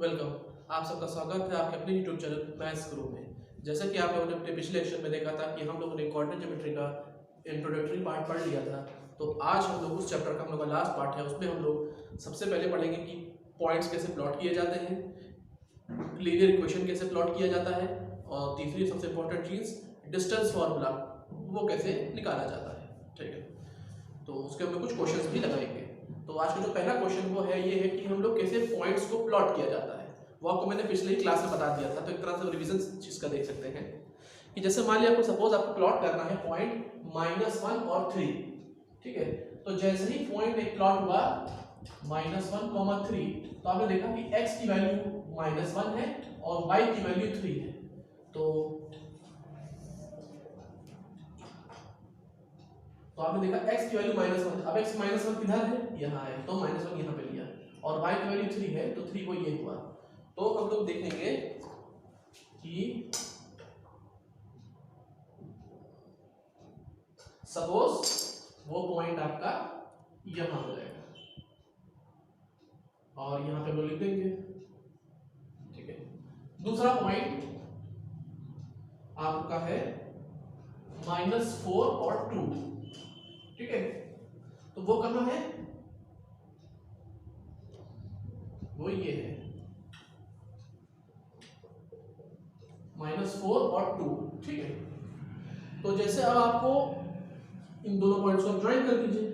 Welcome. आप सबका स्वागत है आपके अपने यूट्यूब चैनल मैथ्स गुरु में। जैसा कि आप लोगों ने अपने पिछले लेक्चर में देखा था कि हम लोगों ने कोऑर्डिनेट ज्योमेट्री का इंट्रोडक्टरी पार्ट पढ़ लिया था। तो आज हम लोग उस चैप्टर का हम लोग का लास्ट पार्ट है, उसमें हम लोग सबसे पहले पढ़ेंगे कि पॉइंट्स कैसे प्लॉट किए जाते हैं, लीनियर इक्वेशन कैसे प्लॉट किया जाता है, और तीसरी सबसे इंपॉर्टेंट चीज़ डिस्टेंस फार्मूला वो कैसे निकाला जाता है। ठीक है, तो उसके हम लोग कुछ क्वेश्चंस भी लगाएंगे। तो आज का जो पहला क्वेश्चन वो है ये है कि हम लोग कैसे पॉइंट्स को प्लॉट किया जाता है। वो आपको मैंने पिछले ही क्लास में बता दिया था, तो एक तरह से रिवीजन चीज का देख सकते हैं कि जैसे मान लिया आपको सपोज आपको प्लॉट करना है पॉइंट -1 और 3। ठीक है, तो जैसे ही पॉइंट एक प्लॉट हुआ -1, 3, तो आपने देखा कि x की वैल्यू -1 है और y की वैल्यू 3 है। तो आपने देखा x की वैल्यू -1, अब x -1 किधर है, यहाँ है, तो -1 यहाँ पे लिया, और y की वैल्यू 3 है, तो 3 को ये हुआ। तो हम लोग देखेंगे कि सपोज वो पॉइंट आपका यहाँ हो जाएगा और यहाँ पे हम लोग लिख देंगे। ठीक है, दूसरा पॉइंट आपका है -4 और 2। ठीक है, तो वो कहाँ है, वो ये है -4 और 2। ठीक है, तो जैसे अब आपको इन दोनों पॉइंट्स को ज्वाइन कर दीजिए।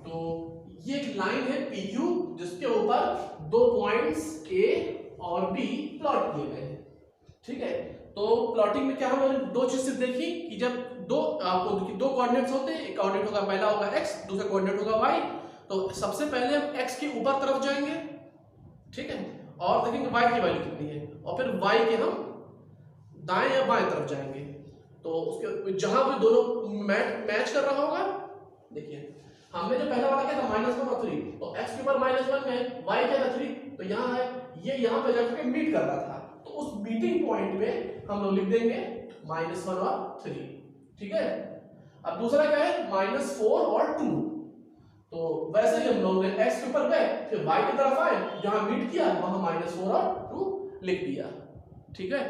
तो ये एक लाइन है PQ जिसके ऊपर दो पॉइंट्स A और B प्लॉट किए गए हैं। ठीक है, तो प्लॉटिंग में क्या हमने दो चीज सिर्फ देखी कि जब आपको दो कोऑर्डिनेट्स होते हैं, एक कोऑर्डिनेट होगा, पहला होगा x, दूसरा कोऑर्डिनेट होगा y। तो सबसे पहले हम x के ऊपर तरफ जाएंगे, ठीक है, और देखेंगे y की वैल्यू कितनी है, और फिर y के हम दाएं या बाएं तरफ जाएंगे। तो उसके जहां भी दोनों मैच कर रहा होगा, देखिए हमने जो पहला वाला क्या था -1 और 3, तो x के ऊपर -1 है, y क्या था 3, तो यहाँ है, ये यहाँ पे जाकर मीट कर रहा था, तो उस मीटिंग पॉइंट में हम लोग लिख देंगे -1 और 3। ठीक है, अब दूसरा क्या है -4 और 2। तो वैसे ही हम लोग ने x के ऊपर गए, फिर y की तरफ आए, जहां मीट किया वहां -4 और 2 लिख दिया। ठीक है,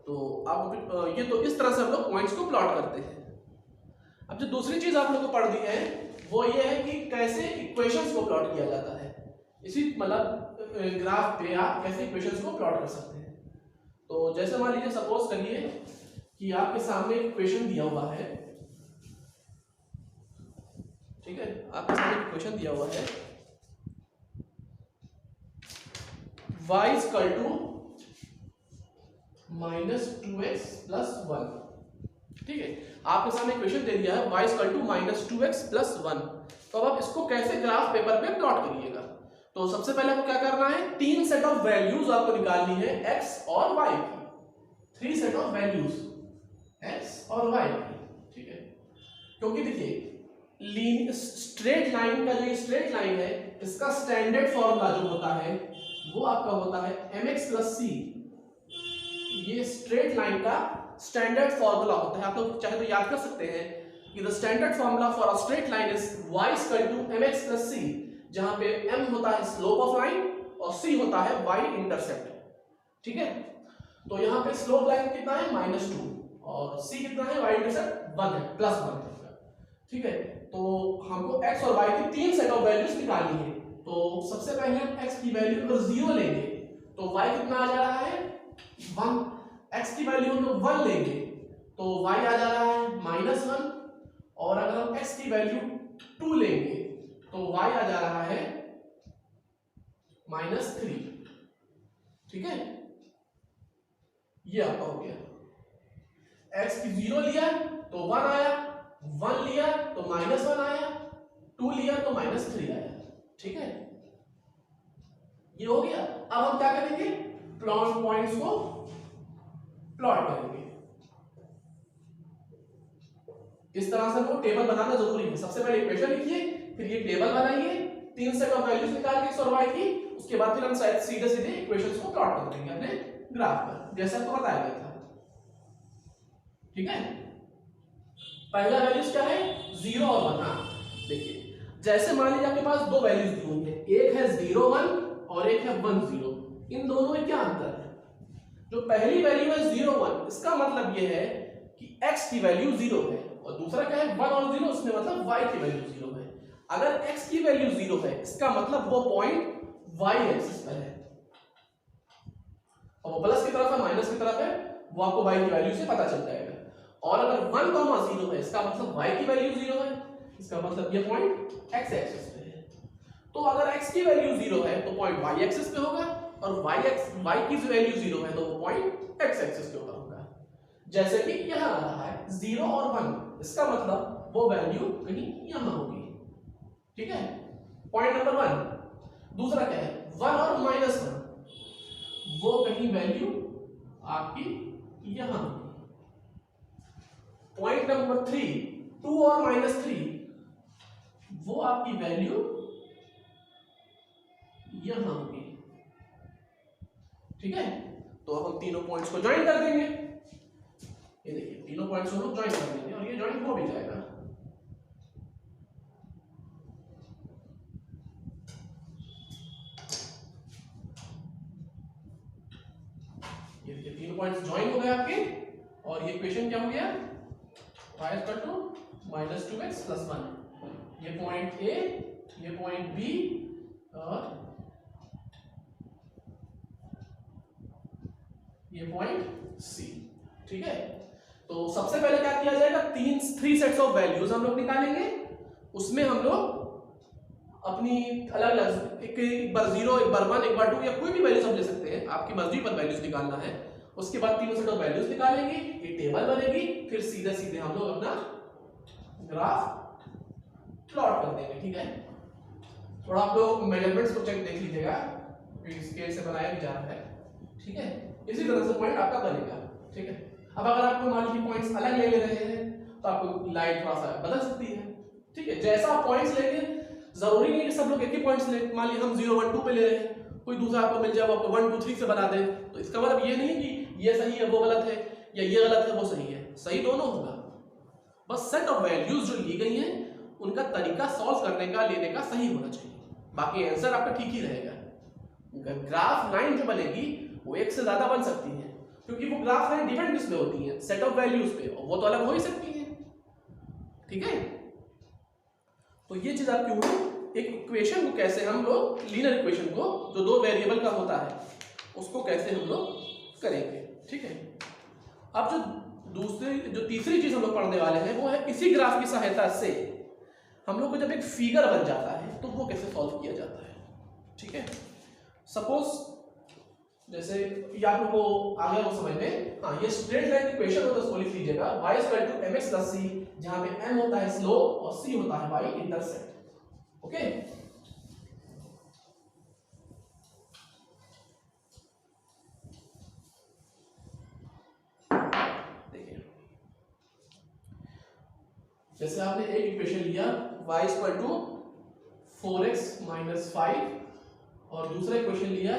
तो आप ये तो इस तरह से हम लोग पॉइंट्स को प्लॉट करते हैं। अब जो दूसरी चीज आप लोग को पढ़ दी है वो ये है कि कैसे इक्वेशंस को प्लॉट किया जाता है। इसी मतलब ग्राफ पे आप कैसे इक्वेशंस को प्लॉट कर सकते हैं। तो जैसे मान लीजिए सपोज करिए कि आपके सामने इक्वेशन दिया हुआ है। ठीक है, आपके सामने इक्वेशन दिया हुआ है y = -2x + 1। ठीक है, आपके सामने इक्वेशन दे दिया है y = -2x + 1। तो अब आप इसको कैसे ग्राफ पेपर पे प्लॉट करिएगा। तो सबसे पहले आपको क्या करना है, तीन सेट ऑफ वैल्यूज आपको निकालनी है x और y की, 3 सेट ऑफ वैल्यूज x और y की। ठीक है, क्योंकि देखिए स्ट्रेट लाइन का जो स्ट्रेट लाइन है इसका स्टैंडर्ड फॉर्मूला जो होता है वो आपका होता है mx + c। ये स्ट्रेट लाइन का स्टैंडर्ड फॉर्मूला होता है, आप लोग चाहे तो याद कर सकते हैं कि the standard formula for a straight line is y = mx + c, जहां पे m होता है स्लोप ऑफ लाइन और c होता है y इंटरसेप्ट। ठीक है, तो यहां पे स्लोप लाइन कितना है -2 और c कितना है, y इंटरसेप्ट 1 है, +1। ठीक है, तो हमको x और y की तीन सेट ऑफ वैल्यूज निकालनी है। तो सबसे पहले हम x की वैल्यू अगर 0 लेंगे तो y कितना आ जा रहा है 1, x की वैल्यू हम लोग 1 लेंगे तो y आ जा रहा है -1, और अगर हम x की वैल्यू 2 लेंगे तो y आ जा रहा है -3। ठीक है, ये आपका हो गया। x की 0 लिया तो 1 आया, 1 लिया तो -1 आया, 2 लिया तो -3 आया। ठीक है, ये हो गया। अब हम क्या करेंगे, प्लॉट पॉइंट्स को प्लॉट करेंगे। इस तरह से हमको टेबल बनाना जरूरी है। सबसे पहले इक्वेशन लिखिए, फिर ये टेबल बनाइए, 3 सेट ऑफ वैल्यूज निकाल के x और y की, उसके बाद फिर हम सीधे सीधे इक्वेशंस को प्लॉट कर देंगे अपने ग्राफ पर, जैसा आपको बताया गया था। ठीक है, पहला वैल्यूज क्या है, 0 और 1। हाँ देखिए, जैसे मान लीजिए आपके पास दो वैल्यूज दी हुई है, एक है 0 1 और एक है 1 0। इन दोनों में क्या अंतर है? जो पहली वैल्यू है 0 1, इसका मतलब ये है कि x की वैल्यू 0 है, और दूसरा क्या है 1 और 0, उसमें मतलब y की वैल्यू 0 है। अगर x की वैल्यू 0 है, इसका मतलब वो पॉइंट y एक्सिस पर है, और वो प्लस की तरफ है माइनस की तरफ है, वो आपको y की वैल्यू से पता चल जाएगा। और अगर 1 0 है, इसका मतलब y की वैल्यू 0 है, इसका मतलब ये पॉइंट x एक्सिस पे है। तो अगर x की वैल्यू 0 है तो पॉइंट y एक्सिस पे होगा, और y की वैल्यू 0 है तो वो पॉइंट x एक्सिस के ऊपर होगा। जैसे कि यहां आ रहा है 0 और 1, इसका मतलब वो वैल्यू कहीं यहां होगी। ठीक है, पॉइंट नंबर 1। दूसरा क्या है 1 और -1, वो कहीं वैल्यू आपकी यहां होगी। पॉइंट नंबर 3 2 और -3, वो आपकी वैल्यू यहां होगी। ठीक है, तो अब हम तीनों पॉइंट्स को ज्वाइन कर देंगे। ये देखिए, तीनों पॉइंट्स को हम ज्वाइन कर देंगे और ये ज्वाइन हो भी जाएगा। ये देखिए, तीनों पॉइंट्स ज्वाइन हो गए आपके, और ये इक्वेशन क्या हो गया, y = -2x + 1। ये पॉइंट A, ये पॉइंट B, और ये पॉइंट C। ठीक है, तो सबसे पहले क्या किया जाएगा, 3 सेट्स ऑफ वैल्यूज हम लोग निकालेंगे। उसमें हम लोग अपनी अलग अलग, एक बार 0, एक बार 1, एक बार 2, या कोई भी वैल्यूज हम ले सकते हैं, आपकी मर्जी पर वैल्यूज निकालना है। उसके बाद तीनों सेट ऑफ वैल्यूज निकालेंगे, ये टेबल बनेगी, फिर सीधे सीधे हम लोग अपना ग्राफ प्लॉट कर देंगे। ठीक है, थोड़ा आप लोग मेजरमेंट्स को चेक देख लीजिएगा, स्केल से बनाया भी जा रहा है। ठीक है, इसी तरह से पॉइंट आपका बनेगा। ठीक है, अब अगर आपको मान लीजिए पॉइंट्स अलग ले रहे हैं तो आपको लाइन थोड़ा सा बदल सकती है। ठीक है, जैसा आप पॉइंट्स लेंगे, जरूरी नहीं कि सब लोग एक ही पॉइंट्स ले। मान लीजिए हम 0 1 2 पे ले रहे हैं, कोई दूसरा आपको मिल जाए वो आपको 1 2 3 से बना दे, तो इसका मतलब ये नहीं कि ये सही है वो गलत है, या ये गलत है वो सही है। सही दोनों होगा, बस सेट ऑफ वैल्यूज जो ली गई हैं उनका तरीका सॉल्व करने का, लेने का सही होना चाहिए, बाकी आंसर आपका ठीक ही रहेगा। ग्राफ लाइन जो बनेगी वो एक से ज्यादा बन सकती है, क्योंकि वो ग्राफ लाइन डिपेंड किस पे होती है, सेट ऑफ वैल्यूज पे, और वो तो अलग हो ही सकती है। ठीक है, तो ये चीज आपकी हुई। एक इक्वेशन को कैसे हम लोग, लीनियर इक्वेशन को जो दो वेरिएबल का होता है, उसको कैसे हम लोग करेंगे। ठीक है, अब जो तीसरी चीज हम लोग पढ़ने वाले हैं वो है, इसी ग्राफ की सहायता से हम लोग को जब एक फिगर बन जाता है तो वो कैसे सॉल्व किया जाता है। ठीक है, सपोज जैसे ये आप लोगों को आ गया वो समझ में। हाँ, ये स्ट्रेट लाइन इक्वेशन होता है, उसको लिख लीजिएगा, y = mx + c, जहां पे m होता है स्लोप और c होता है y इंटरसेप्ट। ओके, देखिए, जैसे आपने एक इक्वेशन लिया y = 4x - 5, और दूसरा इक्वेशन लिया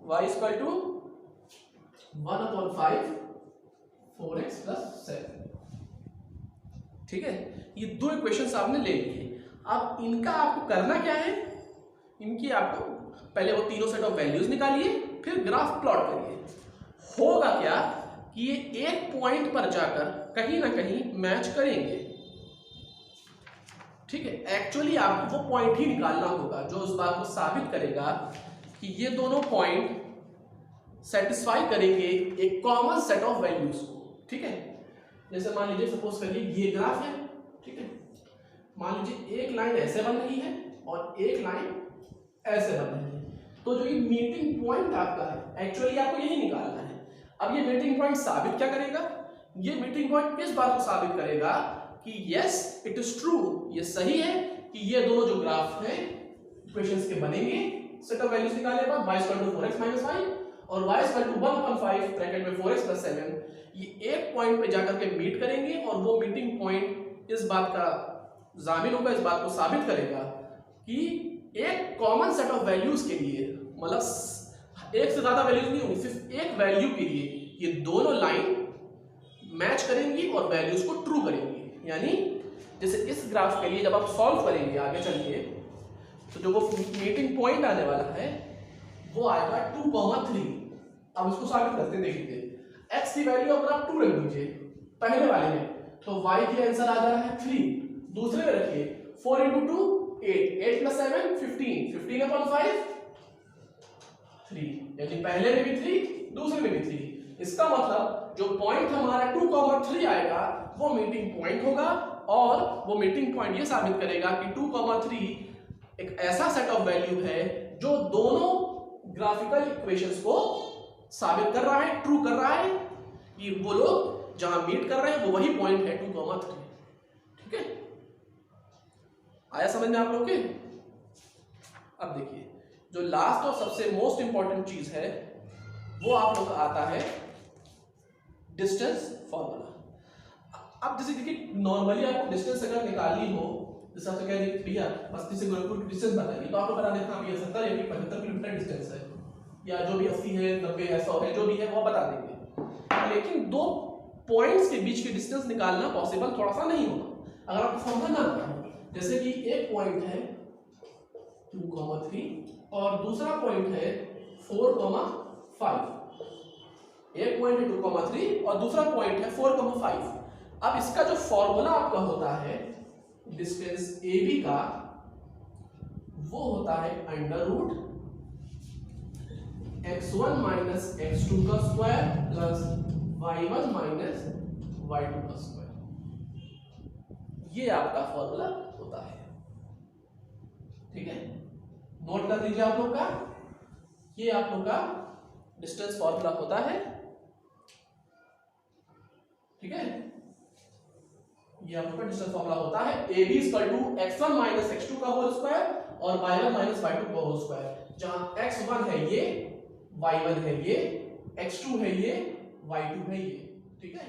y = 1/5 4x + 7। ठीक है, ये दो इक्वेशंस आपने ले लिए। अब इनका आपको करना क्या है, इनकी आपको पहले वो तीनों सेट ऑफ वैल्यूज निकालिए, फिर ग्राफ प्लॉट करिए। होगा क्या कि ये एक पॉइंट पर जाकर कहीं ना कहीं मैच करेंगे। ठीक है, एक्चुअली आपको वो पॉइंट ही निकालना होगा जो इस बात को साबित करेगा कि ये दोनों पॉइंट सेटिस्फाई करेंगे एक कॉमन सेट ऑफ वैल्यूज को। ठीक है, जैसे मान लीजिए सपोज करिए ये ग्राफ है। ठीक है, मान लीजिए एक लाइन ऐसे बन रही है और एक लाइन ऐसे बन रही है, तो जो ये मीटिंग पॉइंट आपका है, एक्चुअली आपको यही निकालना है। अब ये मीटिंग पॉइंट साबित क्या करेगा, ये मीटिंग पॉइंट इस बात को साबित करेगा कि यस इट इज ट्रू, ये सही है कि ये दोनों जो ग्राफ हैं इक्वेशंस के बनेंगे सेट ऑफ वैल्यूज निकालने के बाद, y = 4x - 5 और y = 1/5 ब्रैकेट में 4x + 7, ये एक पॉइंट पे जाकर के मीट करेंगे, और वो मीटिंग पॉइंट इस बात का जामिन होगा, इस बात को साबित करेगा कि एक कॉमन सेट ऑफ वैल्यूज के लिए, मतलब एक से ज्यादा वैल्यूज नहीं होंगी, सिर्फ एक वैल्यू के लिए ये दोनों लाइन मैच करेंगी और वैल्यूज को ट्रू करेंगी। यानी जैसे इस ग्राफ के लिए जब आप सॉल्व करेंगे आगे चल के, तो जो वो मीटिंग पॉइंट आने वाला है वो आएगा 2,3। अब इसको साबित करते हैं, देखिए x की वैल्यू अगर आप 2 रख दीजिए पहले वाले में, तो y की आंसर आ जा रहा है 3। दूसरे में रखिए 4 × 2 8, 8 + 7 15, 15/5 3, यानी पहले में भी 3 दूसरे में भी 3। इसका मतलब जो पॉइंट हमारा 2,3 आएगा वो मीटिंग पॉइंट होगा, और वो मीटिंग पॉइंट ये साबित करेगा कि 2,3 एक ऐसा सेट ऑफ वैल्यू है जो दोनों ग्राफिकल इक्वेशंस को साबित कर रहा है, ट्रू कर रहा है कि वो लोग जहां मीट कर रहे हैं वो वही पॉइंट है 2,3। ठीक है, आया समझ में आप लोग के? अब देखिए जो लास्ट और सबसे मोस्ट इंपॉर्टेंट चीज है वो आप लोग का आता है डिस्टेंस फॉर्मूला। अब जैसे देखिए नॉर्मली आपको डिस्टेंस अगर निकालनी हो, जैसे आपसे कह दिया भैया बस्ती से गोरखपुर की डिस्टेंस बताइए, तो आपको बता देना भैया 70 या 75 किलोमीटर डिस्टेंस है, या जो भी 80 है 90 है 100 है जो भी है वो बता देंगे। लेकिन दो पॉइंट्स के बीच की डिस्टेंस निकालना पॉसिबल थोड़ा सा नहीं होगा अगर आपको फॉर्मूला ना आता हो। जैसे कि एक पॉइंट है 2,3 और दूसरा पॉइंट है 4,5। एक पॉइंट है 2,3 और दूसरा पॉइंट है 4,5। अब इसका जो फॉर्मूला आपका होता है डिस्टेंस AB का, वो होता है √ x1 - x2 का स्क्वायर प्लस y1 - y2 का स्क्वायर। ये आपका फॉर्मूला होता है। ठीक है, नोट कर दीजिए आप लोग का, ये आप लोग का डिस्टेंस फॉर्मूला होता है। ठीक है, ये आप लोग का डिस्टेंस फॉर्मूला होता है AB = x1 - x2 का होल स्क्वायर और y1 - y2 का होल स्क्वायर। जहां x1 है ये, y1 है ये, x2 है ये, y2 है ये। ठीक है।